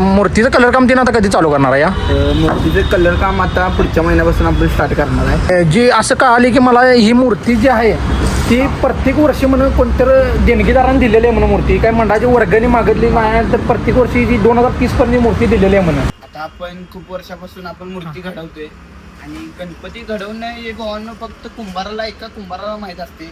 मूर्तीचं कलर काम तीन आता कधी चालू करणार आहे या मूर्तीचं कलर काम आता पुढच्या महिन्यापासून आपण स्टार्ट करणार आहे. जी असं कळाली की मला ही मूर्ती जी आहे ती प्रत्येक वर्षी म्हणून कोणतरी देणगीदारांनी दिलेली आहे म्हणून मूर्ती काय मंडळाची वर्गणी मागितली नाही तर प्रत्येक वर्षी जी 2030 पर्यंत मूर्ती दिलेली आहे म्हणून. आता आपण खूप वर्षापासून आपण मूर्ती घडवतोय आणि गणपती घडवणं हे भावांनो फक्त कुंभाराला एका कुंभाराला माहित असते.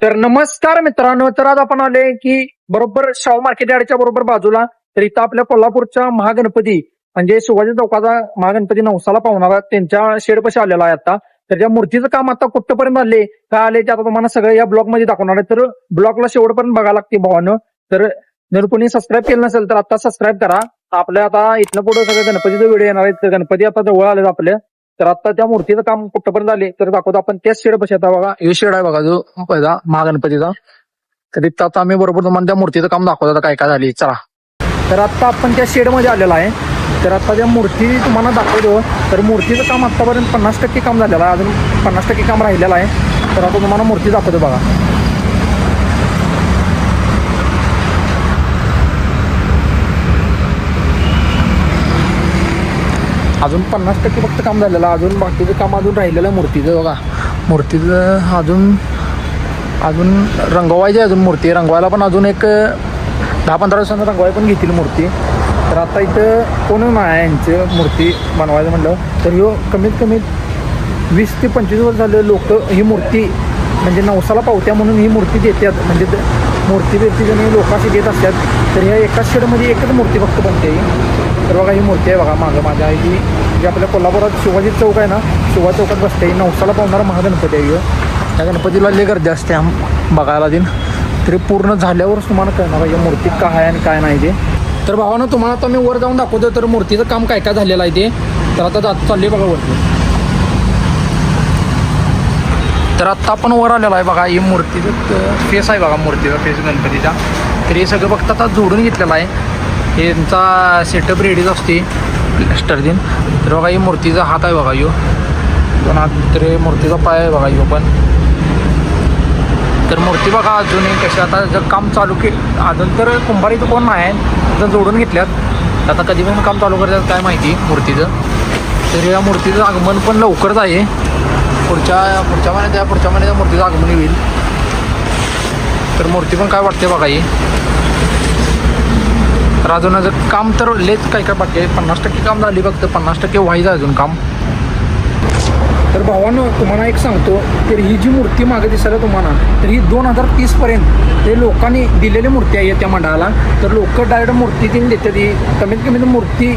तर नमस्कार मित्रांनो, तर आज आपण आले की बरोबर शाहू मार्केट यार्डच्या बरोबर बाजूला तर इथं आपल्या कोल्हापूरच्या महागणपती म्हणजे शिवाजी चौकाचा महागणपती नवसाला पावणारा त्यांच्या शेडपाशी आलेला आहे आता. तर त्या मूर्तीचं काम आता कुठपर्यंत आले काय आले ते आता तुम्हाला सगळं या ब्लॉग मध्ये दाखवणार आहे. तर ब्लॉगला शेवटपर्यंत बघायला लागते भावानं. तर जर कोणी सबस्क्राईब केलं नसेल तर आता सबस्क्राईब करा. आपल्या आता इथनं पुढे सगळं गणपतीचा व्हिडिओ येणार आहे. गणपती आता जवळ आले आपल्या. तर आता त्या मूर्तीचं काम कुठपर्यंत आले तर दाखवतो आपण. त्याच शेड पाशी आता बघा हे शेड आहे बघा जो पहिला महागणपतीचा. तर इथं आता आम्ही बरोबर तुम्हाला त्या मूर्तीचं काम दाखवतो आता काय काय झाली. चला तर आता आपण त्या शेड मध्ये आलेला आहे. तर आता त्या मूर्ती तुम्हाला दाखवतो. तर मूर्तीचं काम आतापर्यंत 50% काम झालेलं आहे, अजून 50% काम राहिलेलं आहे. तर आता तुम्हाला मूर्ती दाखवतो बघा. अजून 50% फक्त काम झालेलं आहे, अजून बाकीचं काम अजून राहिलेलं आहे मूर्तीचं बघा. मूर्तीचं अजून रंगवायची अजून मूर्ती रंगवायला पण अजून एक 10-15 दिवसांना रंगवाय पण घेतील मूर्ती. तर आता इथं कोण नाही यांची मूर्ती बनवायचं म्हणलं तर ह्यो कमीत कमी 20 ते 25 वर्ष झाले लोक ही मूर्ती म्हणजे नवसाला पावत्या म्हणून ही मूर्ती देतात. म्हणजे मूर्ती बिर्ती जणी लोक अशी देत असतात. तर ह्या एकाच शेडमध्ये एकच मूर्ती फक्त बनते. तर बघा ही मूर्ती आहे बघा मागं माझ्या आहे ही जी आपल्या कोल्हापुरात शिवाजी चौक आहे ना, शिवाजी चौकात बसते. नवसाला पावणारा महागणपती आहे. त्या गणपतीला लय गर्दी असते बघायला दिन. तरी पूर्ण झाल्यावरच तुम्हाला कळणार आहे मूर्ती काय आहे आणि काय नाही ते. तर भावानं तुम्हाला आता मी वर जाऊन दाखवतो तर मूर्तीचं काम काय काय झालेलं आहे ते. तर आता चालले बघा वरती. तर आत्ता आपण वर आलेला आहे बघा. ही मूर्तीचं फेस आहे बघा, मूर्तीचा फेस गणपतीचा. तर हे सगळं बघता आता जोडून घेतलेलं आहे. यांचा सेटअप रेडीच असते प्लॅस्टर दिन. तर बघा ही मूर्तीचा हात आहे बघा यो पण हात. तर मूर्तीचा पाय आहे बघा यो पण. तर मूर्ती बघा अजूनही कशी आता जर काम चालू अजून तर कुंभारीचं कोण नाही आहे जर जोडून घेतल्यात. आता कधीपासून काम चालू करतात काय माहिती मूर्तीचं. तर या मूर्तीचं आगमन पण लवकरच आहे. पुढच्या महिन्यात मूर्तीचं आगमन होईल. तर मूर्ती पण काय वाटते बघा ही. तर अजून काम तर लेच काय काय बाकी आहे. 50% काम झाली फक्त 50% व्हायचं अजून काम. तर भावानं तुम्हाला एक सांगतो तर ही जी मूर्ती मागे दिसायला तुम्हाला तर ही 2030 पर्यंत ते लोकांनी दिलेली मूर्ती आहे त्या मंडळाला. तर लोक डायरेक्ट मूर्ती तीन देतात. ही कमीत कमी मूर्ती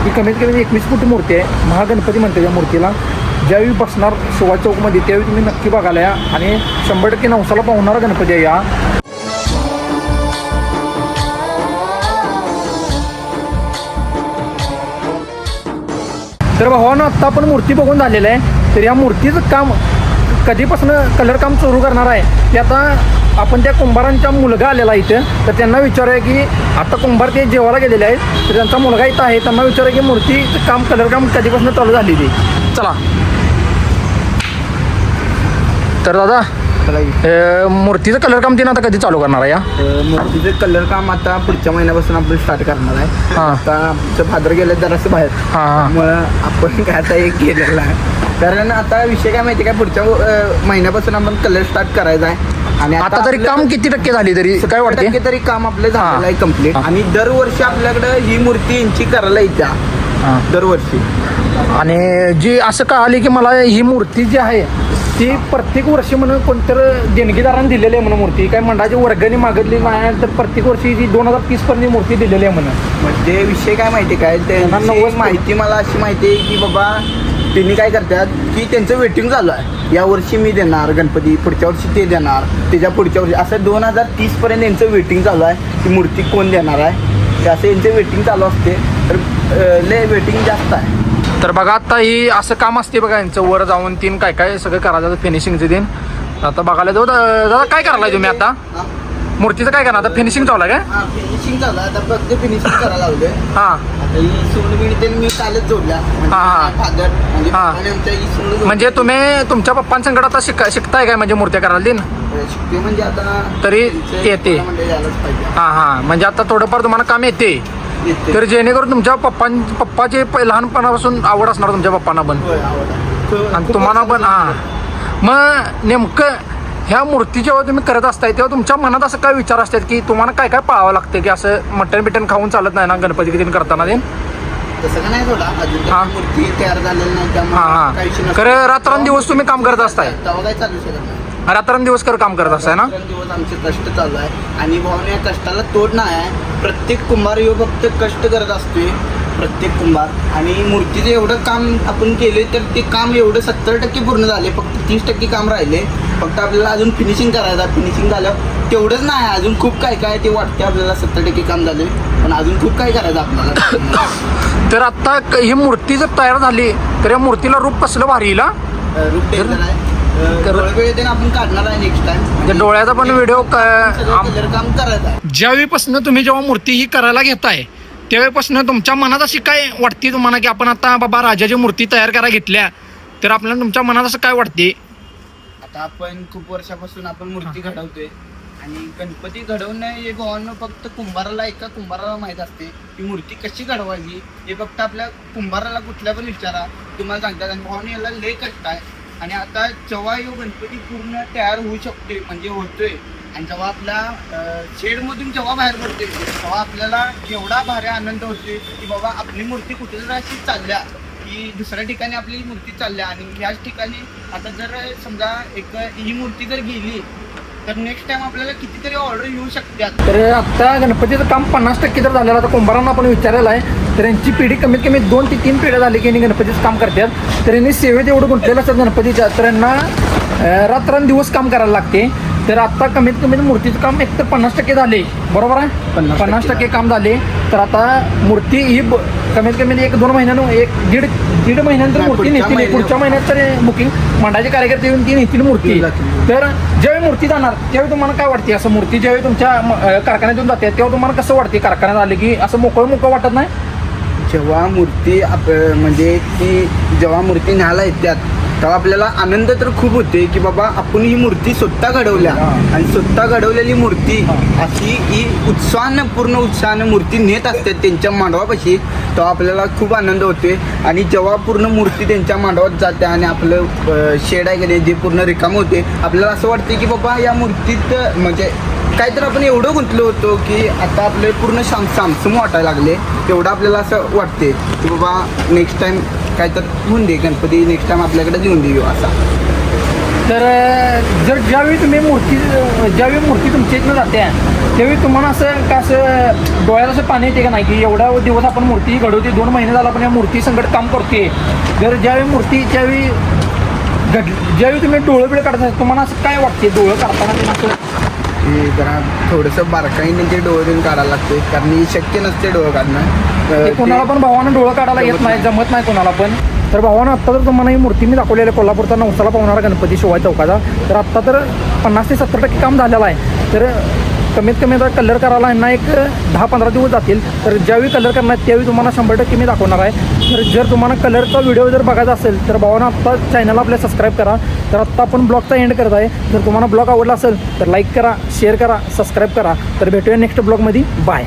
ही कमीत कमी 21 फूट मूर्ती आहे. महागणपती म्हणते त्या मूर्तीला. ज्यावेळी बसणार शिवाजी चौकमध्ये त्यावेळी तुम्ही नक्की बघायला या आणि 100% नवसाला पावणारा गणपती आहे या. तर भावानं आत्ता आपण मूर्ती बघून झालेलं आहे. तर या मूर्तीचं काम कधीपासून कलर काम सुरू करणार आहे ते आता आपण त्या कुंभारांचा मुलगा आलेला इथं. तर त्यांना विचारूया की आता कुंभार ते जेवायला गेलेले आहेत तर त्यांचा मुलगा इथं आहे. त्यांना विचारूया की मूर्तीचं काम कलर काम कधीपासून चालू झाली ती. चला तर दादा मूर्तीचं कलर काम तीन आता कधी चालू करणार आहे या मूर्तीचं कलर काम आता पुढच्या महिन्यापासून आपण स्टार्ट करणार आहे. आता आमचं फादर गेलं जरासं बाहेर मग आपण काय आता एक केलेलं आहे. कारण आता विषय काय माहिती काय पुढच्या महिन्यापासून आपण कलर स्टार्ट करायचा आहे. आणि आता तरी काम किती टक्के झाली तरी काय वाटते तरी काम आपलं झालेलं आहे कम्प्लीट. आणि दरवर्षी आपल्याकडे ही मूर्ती यांची करायला येत्या दरवर्षी. आणि जी असं कळाली की मला ही मूर्ती जी आहे ती प्रत्येक वर्षी म्हणून कोणतरी देणगीदारांनी दिलेली आहे म्हणून मूर्ती काय मंडळाची वर्गणी मागितली नाही तर प्रत्येक वर्षी जी 2030 पर्यंत मूर्ती दिलेली आहे म्हणून. म्हणजे विषय काय माहिती काय त्यांना माहिती मला अशी माहिती आहे की बाबा त्यांनी काय करतात की त्यांचं वेटिंग चालू आहे. या वर्षी मी देणार गणपती, पुढच्या वर्षी ते देणार, त्याच्या पुढच्या वर्षी असं 2030 पर्यंत यांचं वेटिंग चालू आहे. ती मूर्ती कोण देणार आहे ते असं यांचं वेटिंग चालू असते. तर लय वेटिंग जास्त आहे. तर बघा आता ही असं काम असते बघा यांचं वर जाऊन तीन काय काय सगळं करायचं फिनिशिंगचं दिन. आता बघायला जाऊ दादा काय करायला तुम्ही आता मूर्तीचं काय करणार आता फिनिशिंग चालू आहे का? फिनिशिंग चालू आहे आता फक्त फिनिशिंग करायला लावलंय. हां मी चालत जोडल्या फादर म्हणजे तुम्ही तुमच्या पप्पांसंगड आता शिकताय काय म्हणजे मूर्त्या करायला दिन शिकते म्हणजे आता तरी त्यांचं येते. मला म्हणजे यायलाच पाहिजे. हां म्हणजे आता थोडंफार तुम्हाला काम येते. येते. तर जेणेकरून तुमच्या पप्पाचे लहानपणापासून आवड असणार तुमच्या पप्पांना पण होय, आवड आहे. आणि खूप तुम्हाला पण. वर्षापासून मग नेमकं ह्या मूर्ती जेव्हा तुम्ही करत असताय तेव्हा तुमच्या मनात असं काय विचार असतात की तुम्हाला काय काय पाळावं लागतं की असं मटण खाऊन चालत नाही ना गणपती किती करताना ते? तसं का नाही थोडा अजून हां. तर मूर्ती तयार झालेली नाही हां काही विषय हां नसतो. खरं रात्रंदिवस तुम्ही काम करत असताय. तेव्हा काय चालू शकत नाही. रात्रंदिवस काम करत असताय ना? दिवस आमचे कष्ट चालू आहे आणि भावने या कष्टाला तोड नाही आहे. प्रत्येक कुंभार यो फक्त कष्ट करत असतोय, प्रत्येक कुंभार. आणि मूर्तीचं एवढं काम आपण केले तर ते काम एवढं 70% पूर्ण झाले, फक्त 30% काम राहिले. फक्त आपल्याला अजून फिनिशिंग करायचं. फिनिशिंग झाल्यावर तेवढंच नाही, अजून खूप काय काय ते वाटते आपल्याला. 70% काम झाले पण अजून खूप काय करायचं आपल्याला. तर आता ही मूर्ती जर तयार झाली तर या मूर्तीला रूप कसलं भारी येईल? रूप टेन्शन आहे. वेळेत आपण काढणार आहे नेक्स्ट टाइम. डोळ्याचा पण व्हिडिओ कलर काम करायचं आहे. ज्यावेळीपासून तुम्ही जेव्हा मूर्ती ही करायला घेताय त्यावेळीपासून तुमच्या मनात अशी काय वाटते तुम्हाला की आपण आता बाबा राजाची मूर्ती तयार करायला घेतल्या तर आपल्याला तुमच्या मनात असं काय वाटते? आता आपण खूप वर्षापासून आपण मूर्ती घडवतोय आणि गणपती घडवणं हे भावांना फक्त एका कुंभाराला माहीत असते की मूर्ती कशी घडवायची. हे फक्त आपल्या कुंभाराला कुठल्या पण विचारा तुम्हाला सांगतात. आणि भावाने याला लय कष्ट आहे. आणि आता जेव्हा यो गणपती पूर्ण तयार होऊ शकतोय म्हणजे होतोय आणि जेव्हा आपल्या शेडमधून जेव्हा बाहेर पडते तेव्हा आपल्याला एवढा भारी आनंद होतोय की बाबा आपली मूर्ती कुठेतरी अशी चालल्या की दुसऱ्या ठिकाणी आपली मूर्ती चालल्या. आणि ह्याच ठिकाणी आता जर समजा ही मूर्ती जर गेली तर नेक्स्ट टाइम आपल्याला कितीतरी ऑर्डर येऊ शकतात. तर आता गणपतीचं काम 50% तर झालेलं. आता कुंभारांना आपण विचारायला आहे तर यांची पिढी कमीत कमी 2 ते 3 पिढ्या झाली की यांनी गणपतीचं काम करतात. तर यांनी सेवेत एवढं गुंतलेलं असतात गणपतीच्या, तर यांना रात्रंदिवस काम करायला लागते. तर आता कमीत कमी मूर्तीचं काम एक तर 50% झाले, बरोबर आहे? 50% काम झाले. तर आता मूर्ती ही कमीत कमी 1-2 महिन्यानं दीड महिन्यानंतर मूर्ती नेतील. पुढच्या महिन्यात तर बुकिंग मंडळाचे कार्यकर्ते येऊन ती नेतील मूर्ती. तर ज्यावेळी मूर्ती जाणार त्यावेळी तुम्हाला काय वाटते? असं मूर्ती ज्यावेळी तुमच्या कारखान्यातून जाते तेव्हा तुम्हाला कसं वाटते? कारखान्यात आले की असं मोकळं वाटत नाही? जेव्हा मूर्ती म्हणजे ती जेव्हा मूर्ती न्यायला येतात तेव्हा आपल्याला आनंद तर खूप होते की बाबा आपण ही मूर्ती स्वतः घडवल्या. आणि स्वतः घडवलेली मूर्ती अशी ही पूर्ण उत्साहानं मूर्ती नेत असतात त्यांच्या मांडवापाशी, तेव्हा आपल्याला खूप आनंद होते. आणि जेव्हा पूर्ण मूर्ती त्यांच्या मांडवात जाते आणि आपलं शेड आहे की जे पूर्ण रिकाम होते, आपल्याला असं वाटते की बाबा या मूर्तीत म्हणजे काहीतरी आपण एवढं गुंतलो होतो की आता आपले पूर्ण सामसूम वाटायला लागले. एवढं आपल्याला असं वाटते की बाबा नेक्स्ट टाइम काय तर होऊन दे, गणपती नेक्स्ट टाइम आपल्याकडे देऊन देऊ असा. तर ज्यावेळी ज्यावेळी मूर्ती तुमच्या इथनं जाते त्यावेळी तुम्हाला असं डोळ्यात असं पाणी येते का नाही की एवढा दिवस आपण मूर्ती घडवते, 2 महिने झाला आपण या मूर्ती संकट काम करते. जर ज्यावेळी तुम्ही डोळं बिळं काढता तुम्हाला असं काय वाटते? डोळं काढताना असं हे जरा थोडंसं बारकाईने ते डोळे देऊन काढायला लागते, कारण हे शक्य नसते डोळं काढणं. कोणाला पण भावानं डोळं काढायला येत नाही, जमत नाही कोणाला पण. तर भावानं आत्ता जर तुम्हाला ही मूर्ती मी दाखवलेली आहे कोल्हापूरचा नवसाला पावणारा गणपती शिवाय चौकाचा, तर आत्ता तर 50 ते 70% काम झालेलं आहे. तर कमीत कमी आता कलर करायला यांना एक 10-15 दिवस जातील. तर ज्यावेळी कलर करणार त्यावेळी तुम्हाला 100% मी दाखवणार आहे. तर जर तुम्हाला कलरचा व्हिडिओ जर बघायचा असेल तर भावानं आत्ता चॅनलला आपल्या सबस्क्राईब करा. तर आत्ता आपण ब्लॉगचा एंड करत आहे. जर तुम्हाला ब्लॉग आवडला असेल तर लाईक करा, शेअर करा, सबस्क्राईब करा. तर भेटूया नेक्स्ट ब्लॉगमध्ये. बाय.